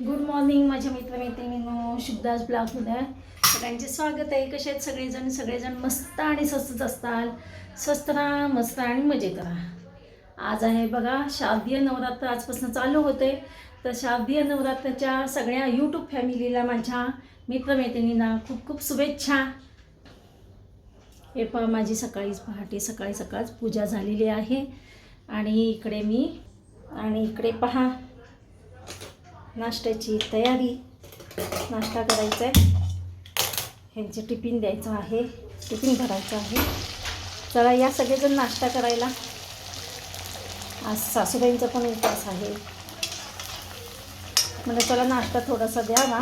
Good morning माझ्या मित्रमैत्रिणींनो, शुभदास ब्लॉगमध्ये सगळ्यांचे स्वागत आहे. कसे आहेत सगळेजण मस्त आणि स्वस्तच असताल. स्वस्त राहा, मस्त आणि मजेत राहा. आज आहे बघा शारदीय नवरात्र, आजपासून चालू होते. तर शारदीय नवरात्राच्या सगळ्या यूट्यूब फॅमिलीला माझ्या मित्रमैत्रिणींना खूप खूप शुभेच्छा. हे पहा माझी सकाळीच पूजा झालेली आहे. आणि इकडे पहा नाश्त्याची तयारी. नाश्ता करायचा आहे, ह्यांचे टिफिन द्यायचं आहे, टिफिन भरायचं आहे. चला या सगळेजण नाश्ता करायला. आज सासूबाईंचा पण उपवास आहे. म्हणजे चला नाश्ता थोडासा द्यावा,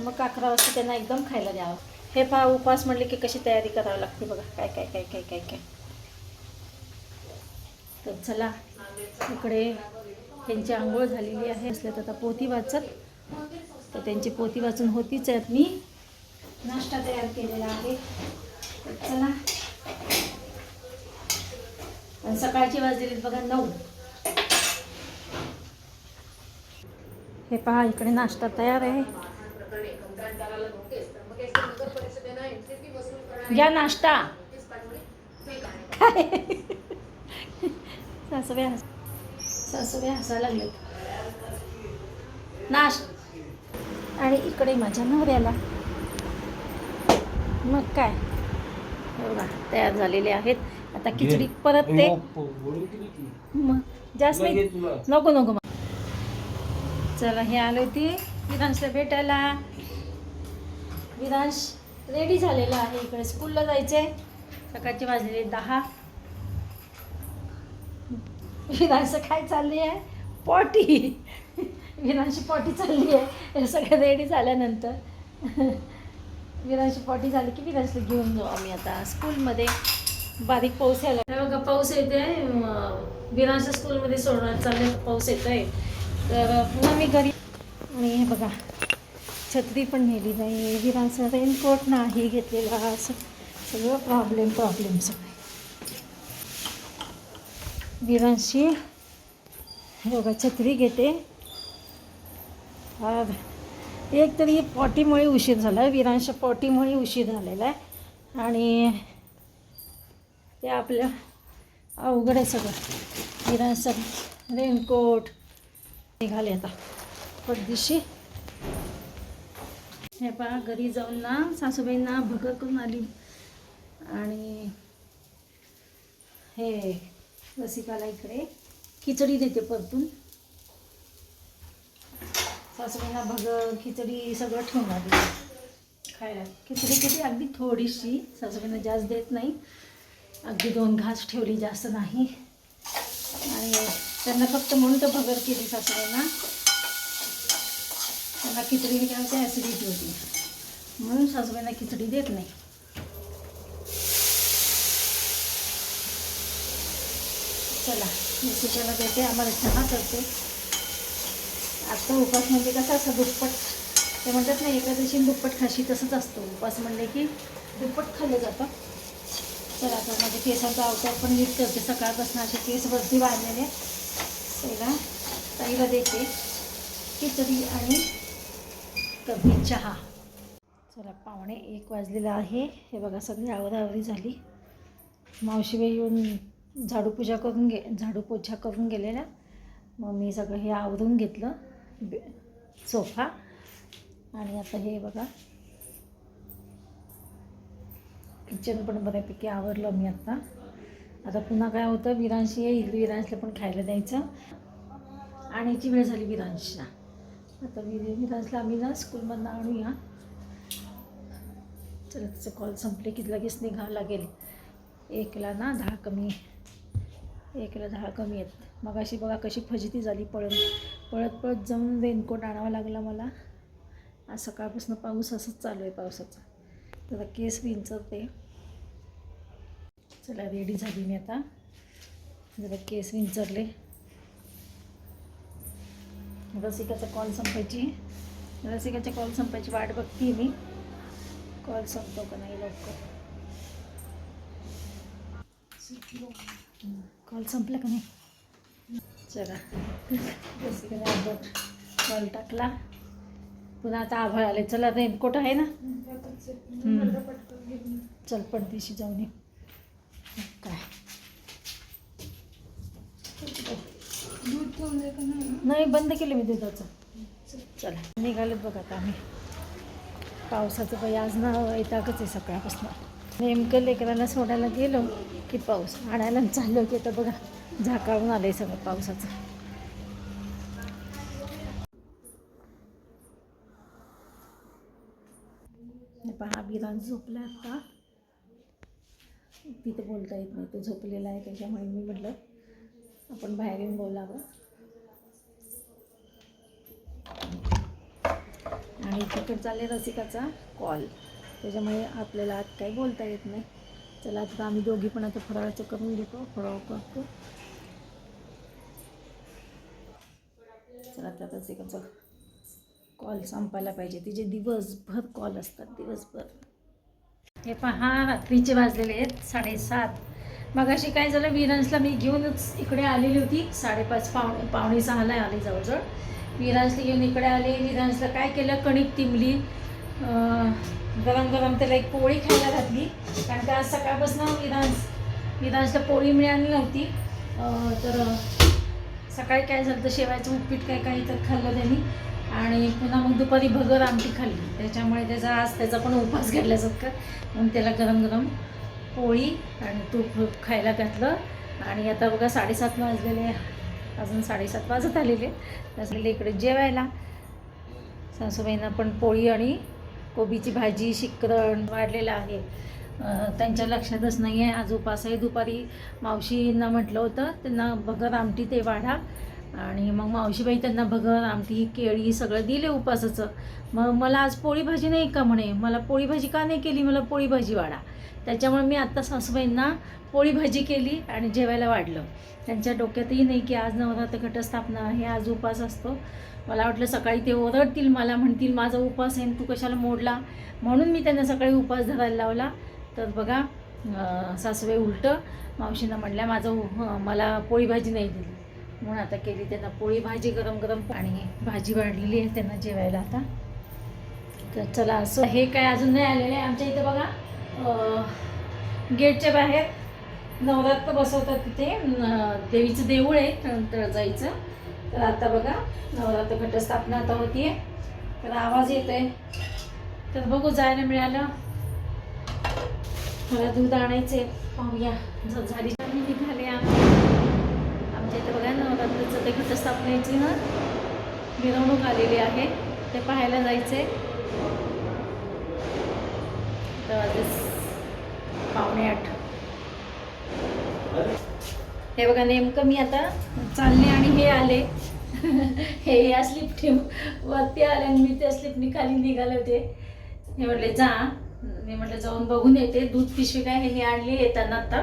मग 11 वाजता त्यांना एकदम खायला द्यावं. हे पहा उपवास म्हटले की कशी तयारी करावी लागते बघा. काय काय काय काय काय काय तर चला इकडे त्यांची आंघोळ झालेली आहे. असल्या तर आता पोथी वाचत, तर त्यांची पोथी वाचून होतीच आहेत. मी नाश्ता तयार केलेला आहे. तर चला, आणि सकाळची वाजलेली बघा 9. हे पहा इकडे नाश्ता तयार आहे. घ्या नाश्ता. काय सासूबाई हसायला लागले. आणि इकडे माझ्या नवऱ्याला मग काय बघा तयार झालेले आहेत. आता खिचडी परत ते मग जास्त नको नको. चला हे आले होती विरांशला भेटायला. विरांश रेडी झालेला आहे, इकडे स्कूलला जायचे. सकाळचे वाजलेले 10. विरांशचं काय चालली आहे? पॉटी. विरांशी पॉटी चालली आहे. हे सगळं रेडी झाल्यानंतर विरांशी पॉटी झाली की विरांशला घेऊन जाऊ आम्ही आता स्कूलमध्ये. बारीक पाऊस यायला बघा, पाऊस येते. विरांशच्या स्कूलमध्ये सोडणार चालले, पाऊस येत आहे. तर पुन्हा मी घरी. आणि हे बघा छत्री पण नेली नाही, विरांशचा रेनकोट नाही घेतलेला. असं सगळं प्रॉब्लेम सगळे. विरांशी हे बघा छत्री घेते. एक तरी पॉटीमुळे उशीर झाला आहे, विरांशच्या पॉटीमुळे उशीर झालेला आहे. आणि ते आपलं अवघड आहे सगळं. विरांशचं रेनकोट निघाले आता परदेशी. हे पहा घरी जाऊन ना सासूबाईंना भगर करून आली. आणि हे रसिकाला इकडे खिचडी देते परतून. सासूबाईंना भगर खिचडी सगळं ठेवून आली खायला. खिचडी किती अगदी थोडीशी, सासूबाईंना जास्त देत नाही. अगदी 2 घास ठेवली, जास्त नाही. आणि त्यांना फक्त म्हणून तर भगर केली सासूबाईंना. त्यांना खिचडी काय होते, ॲसिडिटी होती, म्हणून सासूबाईंना खिचडी देत नाही. चला रसिकाला देते, आम्हाला चहा करते. आता उपास म्हणजे कसं असं दुप्पट, ते म्हणतात ना एकादशी दुप्पट खाशी, तसंच असतं. उपास म्हणले की दुप्पट खाल्लं जातं. चला आता माझ्या केसांचा अवतार पण नीट करते. सकाळपासून असे केस वरती वाढलेले. पहिला ताईला देते खिचडी आणि कधी चहा. चला 1:15 वाजलेला आहे. हे बघा सगळी आवराआवरी झाली. मावशीबाई येऊन झाडू पोछा करून गेलेल्या. मग मी सगळं हे आवरून घेतलं सोफा. आणि आता हे बघा किचन पण बऱ्यापैकी आवरलं मी आता पुन्हा काय होतं, विरांशी येईल, विरांशला पण खायला द्यायचं. आणायची वेळ झाली विरांशला. आता विरांशला आम्ही ना स्कूलमधून आणूया. चला तिचं कॉल संपले की लगेच निघावं लागेल. 1ला ना 10 कमी आहेत. मग अशी बघा कशी फजिती झाली. पळत जाऊन रेनकोट आणावा लागला मला. आज सकाळपासून पाऊस असंच चालू आहे, पावसाचा. तर केस विंचरते. चला रेडी झाली मी आता. जरा केस विंचरले. रसिकाच्या कॉल संपायची वाट बघते मी. कॉल संपतो का नाही लवकर. कॉल संपला का नाही. चला रसिकाला कॉल टाकला. पुन्हा आता आभाळ आले. चला रेनकोट आहे ना, चल पडदेशी जाऊन ये. काय दूध नाही बंद केलं मी दुधाचं. चला निघालेत बघा आता आम्ही. पावसाचं बाई आज ना वैतागच आहे सकाळपासून. नेमकं लेकरांना सोडायला गेलो की पाऊस, आणायला चाललो की आता बघा झाकाळून आलं आहे सगळं पावसाचं. पहा विराज झोपला आता. तिथं बोलता येत नाही, तो झोपलेला आहे त्याच्यामुळे मी म्हटलं आपण बाहेर येऊन बोलावं. आणि तिकडे चालले रसिकाचा कॉल, त्याच्यामुळे आपल्याला आज काही बोलता येत नाही. चला आता आम्ही दोघी पण आता फराळाचं करून घेतो, फराळ करतो. चला आता रसिकाचा कॉल संपायला पाहिजे. तिचे दिवसभर कॉल असतात, दिवसभर. हे पहा रात्रीचे वाजलेले आहेत 7:30. मग अशी काय झालं, विरांसला मी घेऊनच इकडे आलेली होती. 5:30 पावणे 6ला आली जवळजवळ. विरांसला घेऊन इकडे आले. विरांसला काय केलं, कणिक तिंबली, गरम गरम त्याला एक पोळी खायला घातली. कारण का आज सकाळपासून विरांसला पोळी मिळाली नव्हती. तर सकाळी काय झालं तर शेवायचं उपीट काही तर खाल्लं त्यांनी. आणि पुन्हा मग दुपारी भगर आमटी खाल्ली. त्याच्यामुळे त्याचा पण उपवास घडल्यासारखं. मग त्याला गरम गरम पोळी आणि तूप खायला घातलं. आणि आता बघा 7:30 वाजलेले, अजून 7:30 वाजत आलेले असलेले इकडे जेवायला. सासूबाईंना पण पोळी आणि कोबीची भाजी, शिकरण वाढलेलं आहे. त्यांच्या लक्षातच नाही आहे आज उपास आहे. दुपारी मावशींना म्हटलं होतं त्यांना भगर आमटी ते वाढा, आणि मग मावशीबाई त्यांना भगर आमटी केळी सगळं दिले उपासाचं. मग मला आज पोळी भाजी नाही का म्हणे, मला पोळी भाजी का नाही केली, मला पोळी भाजी वाढा. त्याच्यामुळे मी आत्ता सासूबाईंना पोळी भाजी केली आणि जेवायला वाढलं. त्यांच्या डोक्यातही नाही की आज नवरात्र घटस्थापना आहे, आज उपास असतो. मला वाटलं सकाळी ते ओरडतील, मला म्हणतील माझा उपास आहे तू कशाला मोडला, म्हणून मी त्यांना सकाळी उपास धरायला लावला. तर बघा सासूबाई उलटं मावशींना म्हटल्या मला पोळी भाजी नाही दिली, म्हणून आता केली त्यांना पोळी भाजी गरम गरम. आणि भाजी वाढलेली आहे त्यांना जेवायला आता. तर चला असं हे काय अजून नाही आलेलं आहे. आमच्या इथं बघा गेटच्या बाहेर नवरात्र बसवतात, तिथे देवीचं देऊळ आहे तळजाईचं. तर आता बघा नवरात्र घटस्थापना आता होती आहे, तर आवाज येतो आहे. तर बघू जायला मिळालं. मला दूध आणायचे, पाहूया झाली. मी निघाले आमच्या इथे बघा नवरात्रीचं ते घटस्थापनेची ना मिरवणूक आलेली आहे, ते पाहायला जायचे. तर 7:45. हे बघा नेमकं मी आता चालले आणि हे आले हे या स्लिपने वरती आले आणि मी त्या स्लिपने खाली निघाले होते. हे म्हटले जा, मी म्हटलं जाऊन बघून येते. दूध पिशवी काय हे आणली येताना आता.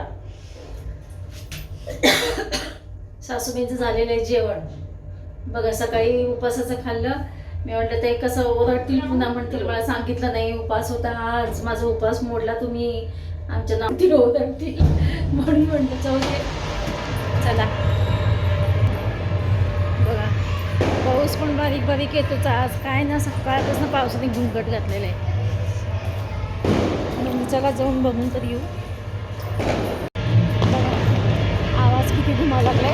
सासूबाईंचं झालेलं आहे जेवण बघा. सकाळी उपासाचं खाल्लं. मी म्हटलं ते कसं ओरडतील, पुन्हा म्हणतील मला सांगितलं नाही उपास होता आज, माझा उपास मोडला तुम्ही, आमच्या नावतील ओरडतील, म्हणून म्हटलं जाऊ दे. चला बघा पाऊस पण बारीक बारीक येतोच आज. काय ना सकाळपासून पावसाने घुंगट घातलेलं आहे. चला जाऊन बघून तर येऊ. आवाज किती घुमा लागलाय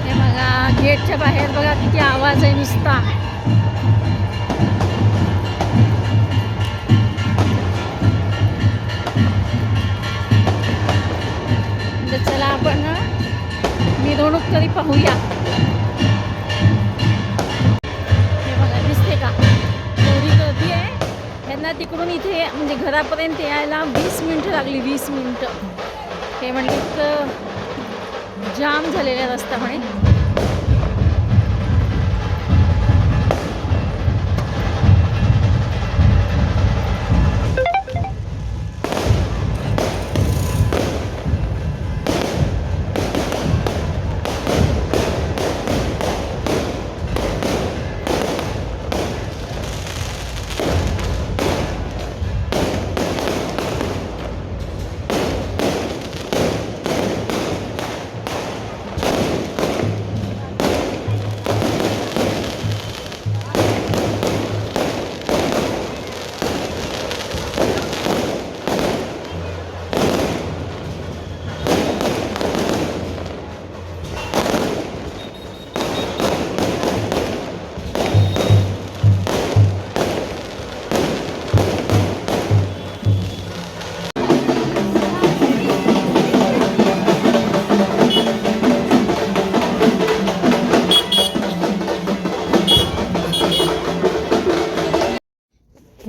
हे बघा. गेटच्या बाहेर बघा किती आवाज आहे नुसता. चला आपण मिरवणूक तरी पाहूया. हे बघा दिसते का एवढी गर्दी आहे. त्यांना तिकडून इथे म्हणजे घरापर्यंत यायला 20 मिनिटं लागली, 20 मिनिटं. हे म्हणजे इतकं जाम झालेला रस्ता म्हणे.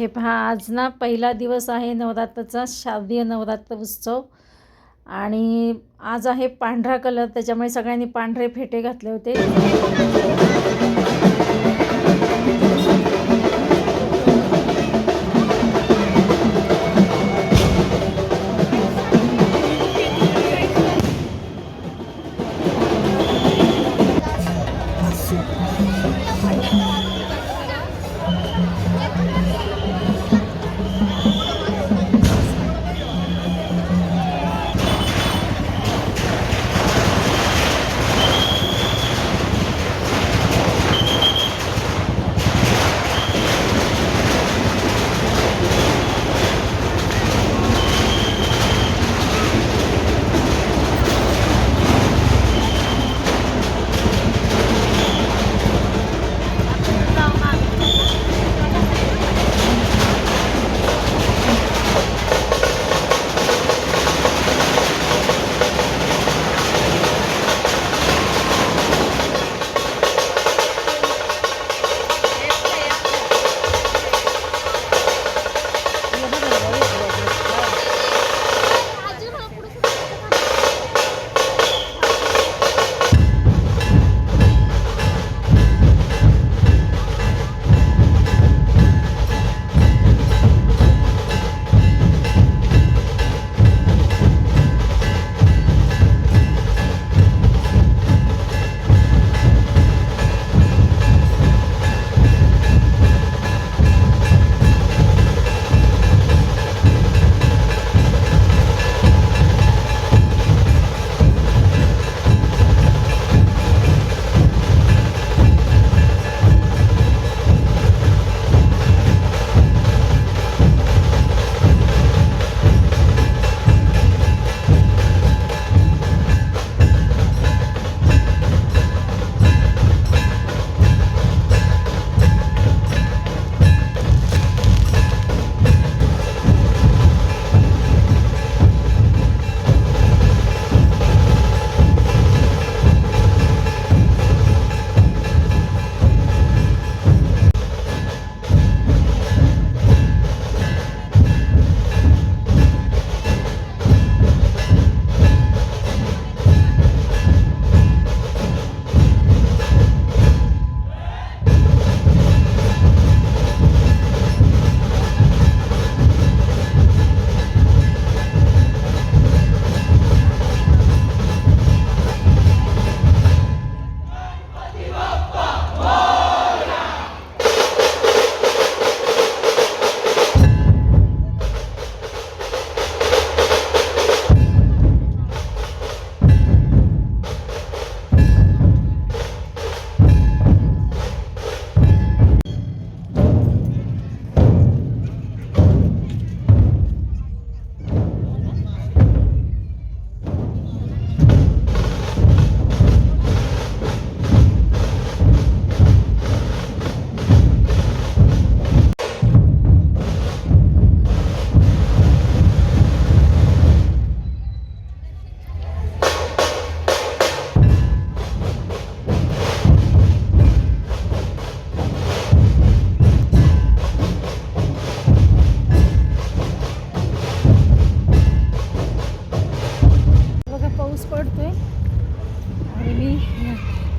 हे पहा, आज ना पहिला दिवस आहे नवरात्राचा, शारदीय नवरात्र उत्सव. आणि आज आहे पांढरा कलर, त्याच्यामुळे सगळ्यांनी पांढरे फेटे घातले होते.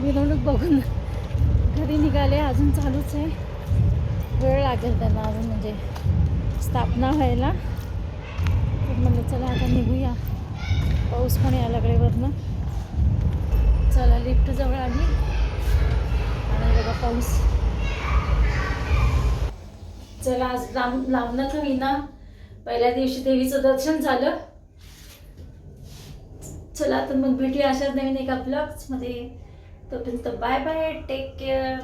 मिरवणूक बघून घरी निघाले. अजून चालूच आहे, वेळ लागेल त्यांना अजून म्हणजे स्थापना व्हायला. तर म्हणलं चला आता निघूया, पाऊस पण यायला लागले वरनं. चला लिफ्ट जवळ आली आणि बघा पाऊस. चला आज लांबनं का होईना पहिल्या दिवशी देवीचं दर्शन झालं. चला तर मग भेटूया अशाच नवीन एका ब्लॉग्समध्ये. तोपर्यंत बाय बाय, टेक केअर.